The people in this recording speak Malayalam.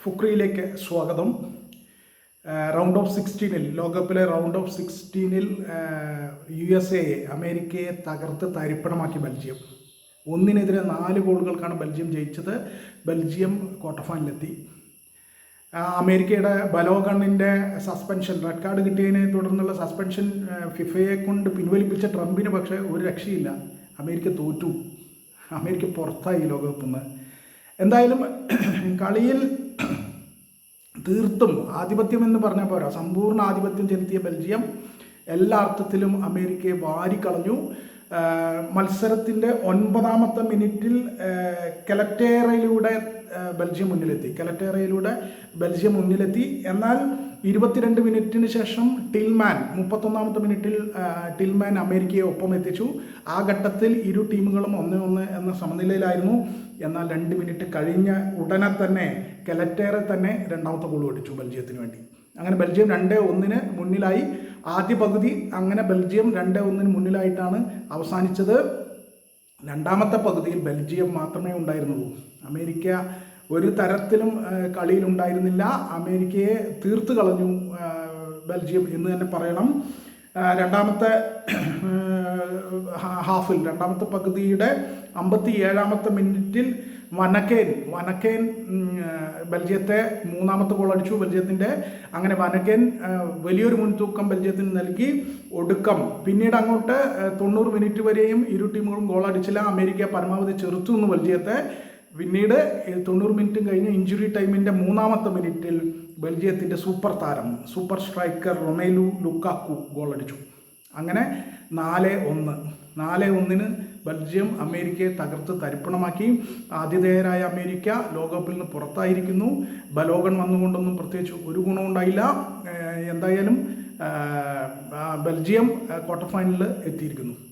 ഫുക്രിയിലേക്ക് സ്വാഗതം. റൗണ്ട് ഓഫ് 16-ൽ ലോകകപ്പിലെ റൗണ്ട് ഓഫ് 16-ൽ USA അമേരിക്കയെ തകർത്ത് തരിപ്പണമാക്കി ബെൽജിയം. 1-4 ഗോളുകൾക്കാണ് ബെൽജിയം ജയിച്ചത്. ബെൽജിയം ക്വാർട്ടർ ഫൈനലിലെത്തി. അമേരിക്കയുടെ ബലോഗണിൻ്റെ സസ്പെൻഷൻ, റെഡ് കാർഡ് കിട്ടിയതിനെ തുടർന്നുള്ള സസ്പെൻഷൻ ഫിഫയെ കൊണ്ട് പിൻവലിപ്പിച്ച ട്രംപിന് പക്ഷേ ഒരു രക്ഷയില്ല. അമേരിക്ക തോറ്റു. അമേരിക്ക പുറത്തായി ലോകകപ്പിൽ നിന്ന്. എന്തായാലും കളിയിൽ തീർത്തും ആധിപത്യം എന്ന് പറഞ്ഞാൽ പോരാ, സമ്പൂർണ്ണ ആധിപത്യം ചെലുത്തിയ ബെൽജിയം എല്ലാ അർത്ഥത്തിലും അമേരിക്കയെ വാരിക്കളഞ്ഞു. മത്സരത്തിൻ്റെ 9ാമത്തെ മിനിറ്റിൽ കെലറ്റേറയിലൂടെ ബെൽജിയം മുന്നിലെത്തി. എന്നാൽ 22 മിനിറ്റിന് ശേഷം ടിൽമാൻ 31ാമത്തെ മിനിറ്റിൽ ടിൽമാൻ അമേരിക്കയെ ഒപ്പം എത്തിച്ചു. ആ ഘട്ടത്തിൽ ഇരു ടീമുകളും 1-1 എന്ന സമനിലയിലായിരുന്നു. എന്നാൽ 2 മിനിറ്റ് കഴിഞ്ഞ ഉടനെ തന്നെ കെലറ്റേറെ തന്നെ 2ാമത്തെ ഗോൾ അടിച്ചു ബെൽജിയത്തിന് വേണ്ടി. അങ്ങനെ ബെൽജിയം 2-1 മുന്നിലായി. ആദ്യ പകുതി അങ്ങനെ ബെൽജിയം 2-1 മുന്നിലായിട്ടാണ് അവസാനിച്ചത്. 2ാമത്തെ പകുതിയിൽ ബെൽജിയം മാത്രമേ ഉണ്ടായിരുന്നുള്ളൂ. അമേരിക്ക ഒരു തരത്തിലും കളിയിലുണ്ടായിരുന്നില്ല. അമേരിക്കയെ തീർത്ത് കളഞ്ഞു ബെൽജിയം എന്ന് തന്നെ പറയണം. രണ്ടാമത്തെ ഹാഫിൽ, 2ാമത്തെ പകുതിയുടെ 57ാമത്തെ മിനിറ്റിൽ വനക്കേൻ ബെൽജിയത്തെ 3ാമത്തെ ഗോൾ അടിച്ചു ബെൽജിയത്തിൻ്റെ. അങ്ങനെ വനക്കേൻ വലിയൊരു മുൻതൂക്കം ബെൽജിയത്തിന് നൽകി. ഒടുക്കം പിന്നീട് അങ്ങോട്ട് 90 മിനിറ്റ് വരെയും ഇരു ടീമുകളും ഗോൾ അടിച്ചില്ല. അമേരിക്ക പരമാവധി ചെറുത്തു നിന്ന് ബെൽജിയത്തെ. പിന്നീട് 90 മിനിറ്റും കഴിഞ്ഞ് ഇഞ്ചുറി ടൈമിൻ്റെ 3ാമത്തെ മിനിറ്റിൽ ബെൽജിയത്തിൻ്റെ super striker Romelu Lukaku goal അടിച്ചു. അങ്ങനെ 4-1 ബെൽജിയം അമേരിക്കയെ തകർത്ത് തരിപ്പണമാക്കി. ആതിഥേയരായ അമേരിക്ക ലോകകപ്പിൽ നിന്ന് പുറത്തായിരിക്കുന്നു. ബലോഗൺ വന്നുകൊണ്ടൊന്നും പ്രത്യേകിച്ച് ഒരു ഗുണം ഉണ്ടായില്ല. എന്തായാലും ബെൽജിയം ക്വാർട്ടർ ഫൈനലിൽ എത്തിയിരിക്കുന്നു.